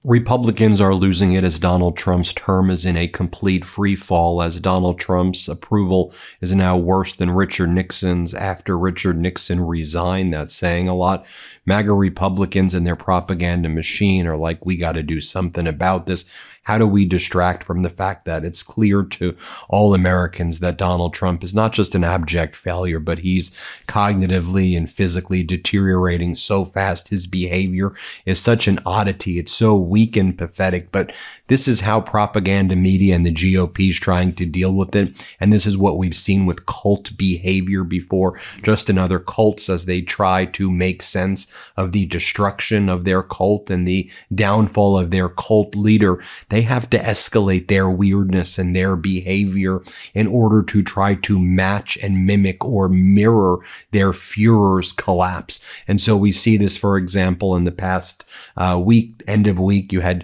Republicans are losing it as Donald Trump's term is in a complete free fall, as Donald Trump's approval is now worse than Richard Nixon's after Richard Nixon resigned. That's saying a lot. MAGA Republicans and their propaganda machine are like, we got to do something about this. How do we distract from the fact that it's clear to all Americans that Donald Trump is not just an abject failure, but he's cognitively and physically deteriorating so fast. His behavior is such an oddity. It's so weak and pathetic, but this is how propaganda media and the GOP is trying to deal with it. And this is what we've seen with cult behavior before, just in other cults as they try to make sense of the destruction of their cult and the downfall of their cult leader. They have to escalate their weirdness and their behavior in order to try to match and mimic or mirror their Führer's collapse. And so we see this, for example, in the past week, end of week, you had,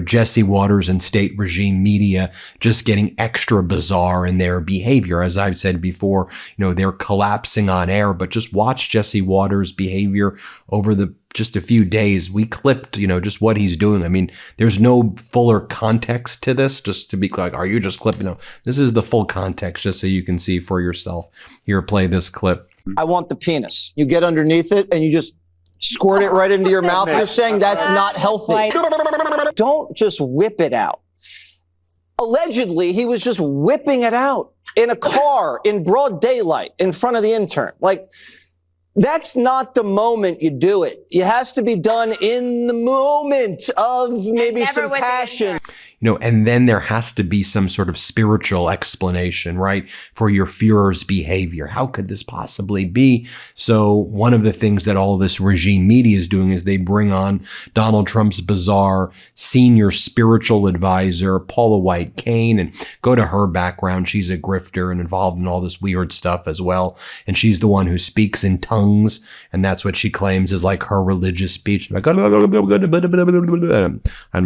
Jesse Waters and state regime media just getting extra bizarre in their behavior. As I've said before, they're collapsing on air, but just watch Jesse Waters' behavior over just a few days. We clipped, just what he's doing. I mean, there's no fuller context to this, just to be like, are you just clipping? No, this is the full context, just so you can see for yourself. Here, play this clip. I want the penis. You get underneath it and you just squirt it right into your mouth. You're saying that's not healthy. Don't just whip it out. Allegedly, he was just whipping it out in a car in broad daylight in front of the intern. That's not the moment you do it. It has to be done in the moment of maybe some passion. And then there has to be some sort of spiritual explanation, right, for your Führer's behavior. How could this possibly be? So one of the things that all this regime media is doing is they bring on Donald Trump's bizarre senior spiritual advisor, Paula White Cain, and go to her background. She's a grifter and involved in all this weird stuff as well. And she's the one who speaks in tongues. And that's what she claims is like her religious speech. I'm not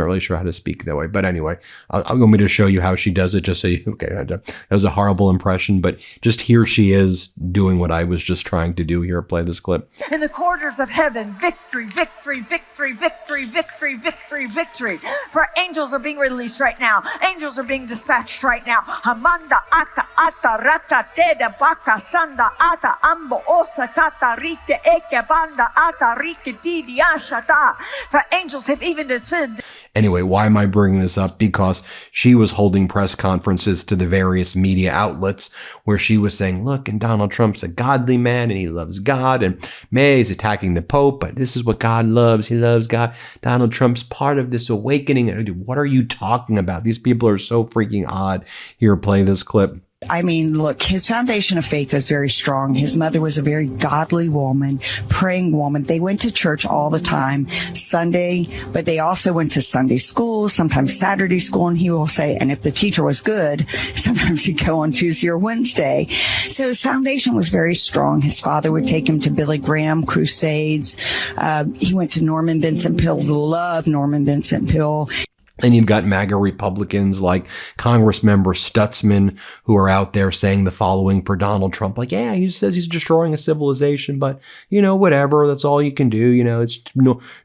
really sure how to speak that way. But anyway, I'm going to show you how she does it, just so you, okay, that was a horrible impression, but just here she is doing what I was just trying to do here. Play this clip. In the quarters of heaven, victory, victory, victory, victory, victory, victory, victory. For angels are being released right now. Angels are being dispatched right now. Hamanda aka ata raka teda baka sanda ata ambo osa kata rike eke banda ata rike didi ashata. For angels have even descended. Anyway, why am I bringing this up? Because she was holding press conferences to the various media outlets where she was saying, look, and Donald Trump's a godly man and he loves God, and May's attacking the Pope, but this is what God loves. He loves God. Donald Trump's part of this awakening. What are you talking about? These people are so freaking odd. Here, play this clip. I mean, look, his foundation of faith was very strong. His mother was a very godly woman, praying woman. They went to church all the time, Sunday, but they also went to Sunday school, sometimes Saturday school. And he will say, and if the teacher was good, sometimes he'd go on Tuesday or Wednesday. So his foundation was very strong. His father would take him to Billy Graham crusades. He went to Norman Vincent Peale's, loved Norman Vincent Peale. And you've got MAGA Republicans like Congressmember Stutzman who are out there saying the following for Donald Trump. Like, yeah, he says he's destroying a civilization, but, whatever. That's all you can do. It's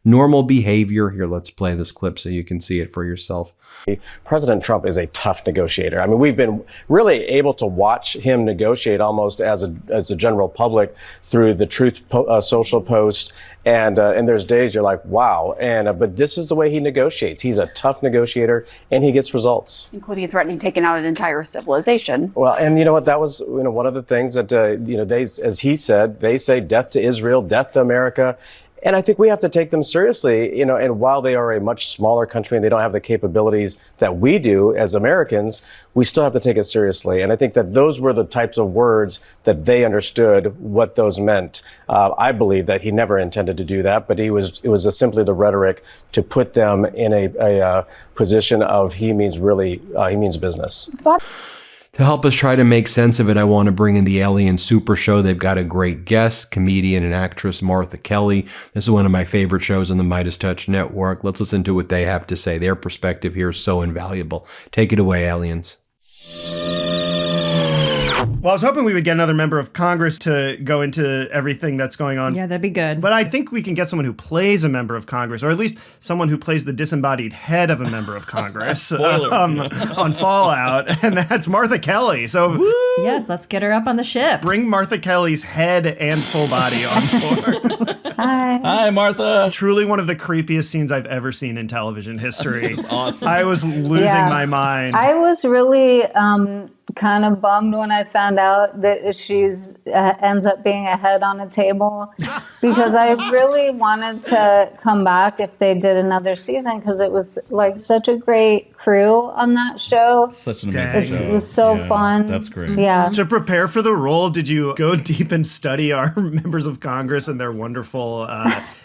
normal behavior. Here, let's play this clip so you can see it for yourself. President Trump is a tough negotiator. I mean, we've been really able to watch him negotiate almost as a general public through the Truth Social post. And there's days you're like, wow. But this is the way he negotiates. He's a tough negotiator and he gets results. Including threatening taking out an entire civilization. Well, and you know what? That was, one of the things that, they, as he said, they say death to Israel, death to America. And I think we have to take them seriously, and while they are a much smaller country and they don't have the capabilities that we do as Americans, we still have to take it seriously. And I think that those were the types of words that they understood what those meant. I believe that he never intended to do that, but it was simply the rhetoric to put them in a position of he means business. To help us try to make sense of it, I want to bring in the Alien Super Show. They've got a great guest, comedian and actress Martha Kelly. This is one of my favorite shows on the MeidasTouch network. Let's listen to what they have to say. Their perspective here is so invaluable. Take it away, aliens. Well, I was hoping we would get another member of Congress to go into everything that's going on. Yeah, that'd be good. But I think we can get someone who plays a member of Congress, or at least someone who plays the disembodied head of a member of Congress on Fallout, and that's Martha Kelly. So yes, let's get her up on the ship. Bring Martha Kelly's head and full body on board. Hi, Martha. Truly one of the creepiest scenes I've ever seen in television history. That's awesome. I was losing my mind. I was really kind of bummed when I found out that she's ends up being a head on a table, because I really wanted to come back if they did another season, because it was like such a great crew on that show. Such an amazing show. It was so fun. That's great. Yeah. To prepare for the role, did you go deep and study our members of Congress and their wonderful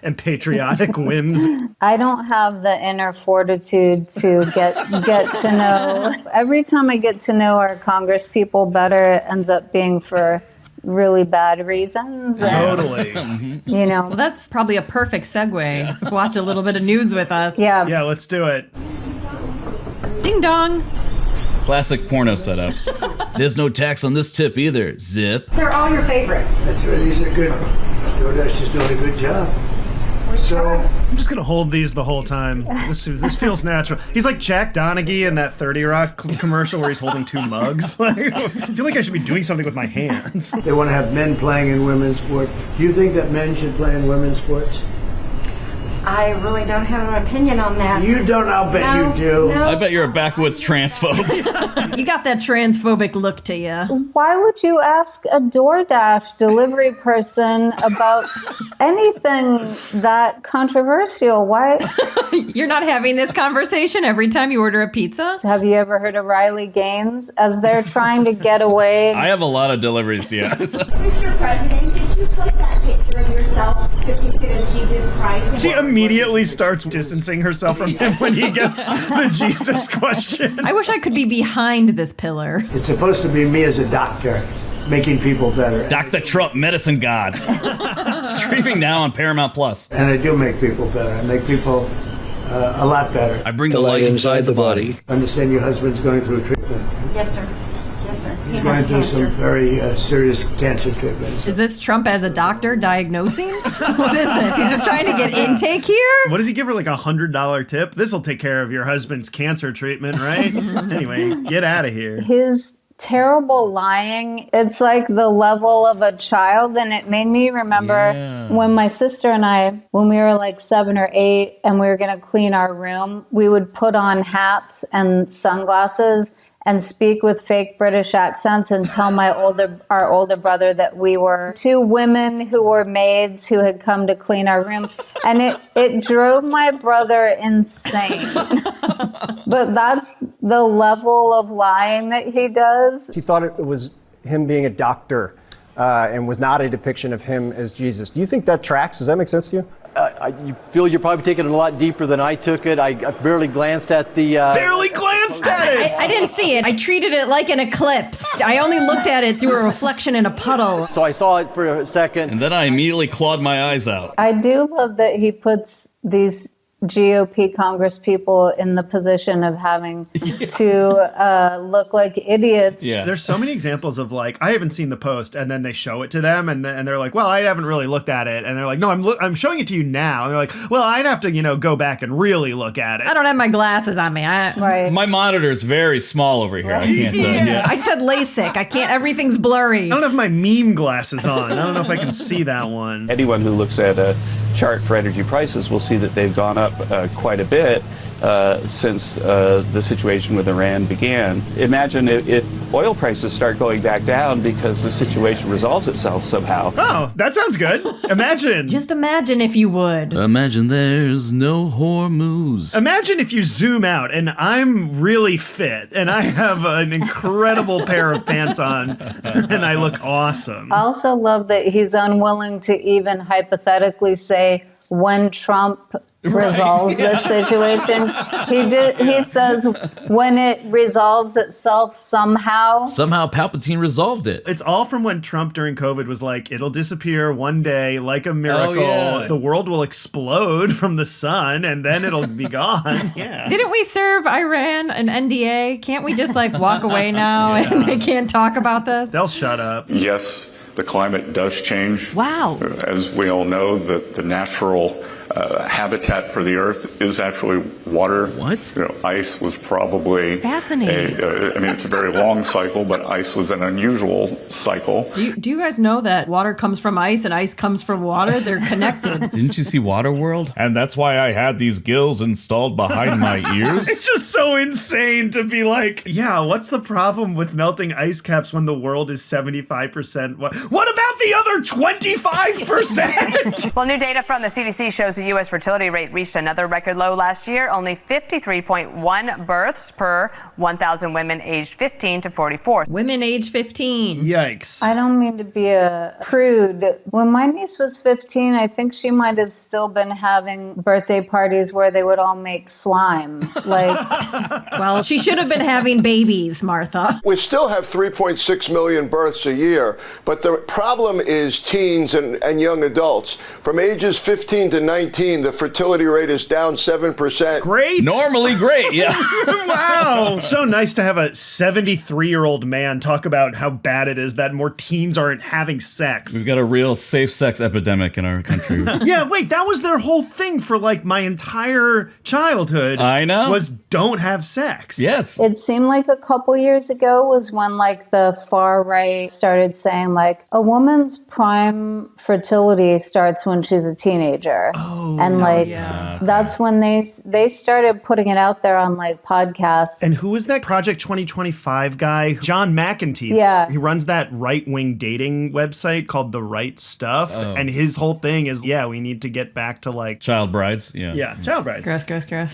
and patriotic whims? I don't have the inner fortitude to get to know. Every time I get to know our Congress people better, it ends up being for really bad reasons. Totally. You know. So that's probably a perfect segue. Watch a little bit of news with us. Yeah. Yeah, let's do it. Ding dong. Classic porno setup. There's no tax on this tip either. Zip. They're all your favorites. That's right. These are good. DoorDash is doing a good job. So I'm just gonna hold these the whole time. This feels natural. He's like Jack Donaghy in that 30 Rock commercial where he's holding two mugs. Like, I feel like I should be doing something with my hands. they want to have men playing in women's sport. Do you think that men should play in women's sports? I really don't have an opinion on that. You don't. I'll bet you do. I bet you're a backwoods transphobe. You got that transphobic look to you. Why would you ask a DoorDash delivery person about anything that controversial? Why? You're not having this conversation every time you order a pizza? Have you ever heard of Riley Gaines? As they're trying to get away. I have a lot of deliveries, yeah. Mr. President, did you post that picture of yourself depicted as Jesus Christ? She immediately starts distancing herself from him when he gets the Jesus question. I wish I could be behind this pillar. It's supposed to be me as a doctor, making people better. Dr. Trump, medicine god. Streaming now on Paramount Plus. And I do make people better. I make people a lot better. I bring the light inside the body. I understand your husband's going through treatment. Yes, sir. Yes, sir. He's going through some very serious cancer treatments. Is this Trump as a doctor diagnosing? What is this? He's just trying to get intake here? What does he give her, like $100 tip? This'll take care of your husband's cancer treatment, right? Anyway, get out of here. His terrible lying, it's like the level of a child, and it made me remember when my sister and I, when we were like 7 or 8 and we were going to clean our room, we would put on hats and sunglasses and speak with fake British accents and tell our older brother that we were 2 women who were maids who had come to clean our room. And it drove my brother insane. But that's the level of lying that he does. He thought it was him being a doctor and was not a depiction of him as Jesus. Do you think that tracks? Does that make sense to you? You feel you're probably taking it a lot deeper than I took it. I barely glanced at the... Barely glanced at it! I didn't see it. I treated it like an eclipse. I only looked at it through a reflection in a puddle. So I saw it for a second. And then I immediately clawed my eyes out. I do love that he puts these GOP Congress people in the position of having to look like idiots. Yeah. There's so many examples of like, I haven't seen the post, and then they show it to them, and they're like, well, I haven't really looked at it. And they're like, no, I'm showing it to you now. And they're like, well, I'd have to, go back and really look at it. I don't have my glasses on me. Right. My monitor's very small over here. I can't. I just had LASIK. I can't. Everything's blurry. I don't have my meme glasses on. I don't know if I can see that one. Anyone who looks at a chart for energy prices will see that they've gone up quite a bit since the situation with Iran began. Imagine if oil prices start going back down because the situation resolves itself somehow. Oh, that sounds good. Imagine. Just imagine if you would. Imagine there's no Hormuz. Imagine if you zoom out and I'm really fit and I have an incredible pair of pants on and I look awesome. I also love that he's unwilling to even hypothetically say when Trump resolves this situation. He says when it resolves itself somehow. Somehow Palpatine resolved it. It's all from when Trump during COVID was like, it'll disappear one day like a miracle. Oh, yeah. The world will explode from the sun and then it'll be gone. Yeah. Didn't we serve Iran an NDA? Can't we just like walk away now and they can't talk about this? They'll shut up. Yes, the climate does change. Wow. As we all know, the natural habitat for the Earth is actually water. What? Ice was probably fascinating. It's a very long cycle, but ice was an unusual cycle. Do you guys know that water comes from ice and ice comes from water? They're connected. Didn't you see Waterworld? And that's why I had these gills installed behind my ears. It's just so insane to be like, yeah, what's the problem with melting ice caps when the world is 75%? What about the other 25%? Well, new data from the CDC shows the U.S. fertility rate reached another record low last year, only 53.1 births per 1,000 women aged 15 to 44. Women age 15. Yikes. I don't mean to be a prude. When my niece was 15, I think she might have still been having birthday parties where they would all make slime. Well, she should have been having babies, Martha. We still have 3.6 million births a year, but the problem is teens and young adults. From ages 15 to 19, the fertility rate is down 7%. Great. Normally great, yeah. Wow. So nice to have a 73-year-old man talk about how bad it is that more teens aren't having sex. We've got a real safe sex epidemic in our country. Yeah, wait, that was their whole thing for like my entire childhood. I know. Was don't have sex. Yes. It seemed like a couple years ago was when like the far right started saying like a woman's prime fertility starts when she's a teenager. And that's when they started putting it out there on like podcasts. And who is that Project 2025 guy? John McEntee. Yeah. He runs that right-wing dating website called The Right Stuff. Oh. And his whole thing is, we need to get back to like... Child brides. Yeah. Yeah, child brides. Gross.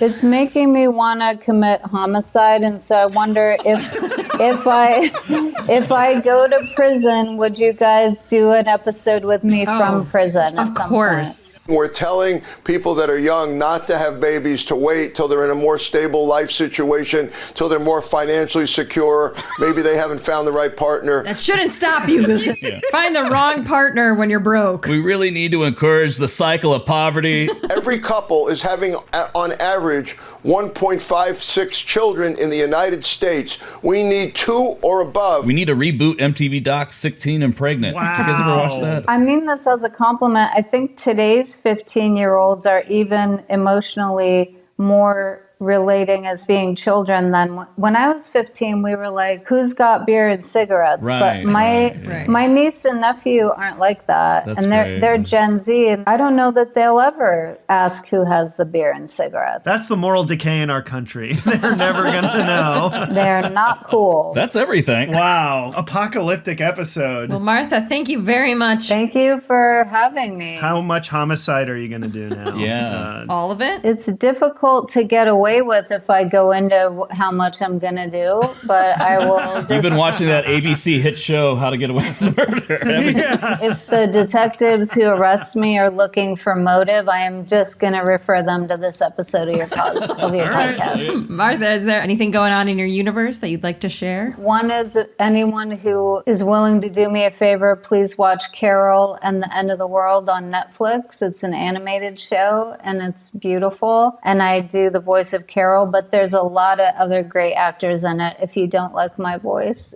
It's making me want to commit homicide. And so I wonder if I go to prison, would you guys do an episode with me from prison at some point? We're telling people that are young not to have babies, to wait till they're in a more stable life situation, till they're more financially secure. Maybe they haven't found the right partner. That shouldn't stop you. Find the wrong partner when you're broke. We really need to encourage the cycle of poverty. Every couple is having, on average, 1.56 children in the United States. We need 2 or above. We need to reboot MTV Doc 16 and Pregnant. Wow. Did you guys ever watch that? I mean this as a compliment. I think today's 15-year-olds are even emotionally more relating as being children than when I was 15. We were like, who's got beer and cigarettes? Right, but my niece and nephew aren't like that. That's and they're Gen Z, and I don't know that they'll ever ask who has the beer and cigarettes. That's the moral decay in our country. They're never gonna know. They're not cool. That's everything. Wow. Apocalyptic episode. Well, Martha, thank you very much. Thank you for having me. How much homicide are you gonna do now? Yeah. All of it? It's difficult to get away with if I go into how much I'm gonna do, but I will. You've been watching that ABC hit show, How to Get Away with Murder. If the detectives who arrest me are looking for motive, I am just gonna refer them to this episode of your podcast. Martha, is there anything going on in your universe that you'd like to share? One is anyone who is willing to do me a favor, please watch Carol and the End of the World on Netflix. It's an animated show and it's beautiful. And I do the voice of Carol, but there's a lot of other great actors in it if you don't like my voice.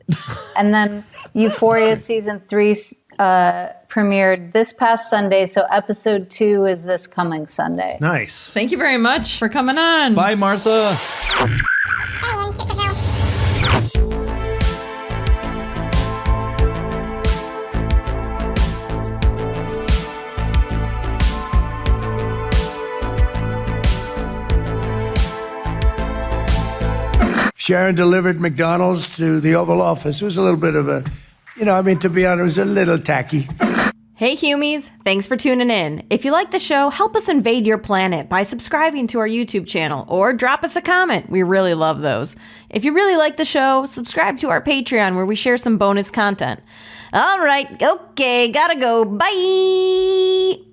And then Euphoria season 3 premiered this past Sunday, so episode 2 is this coming Sunday. Nice. Thank you very much for coming on. Bye, Martha. Sharon delivered McDonald's to the Oval Office. It was a little bit of a, to be honest, it was a little tacky. Hey Humies, thanks for tuning in. If you like the show, help us invade your planet by subscribing to our YouTube channel or drop us a comment. We really love those. If you really like the show, subscribe to our Patreon where we share some bonus content. All right, okay, gotta go. Bye!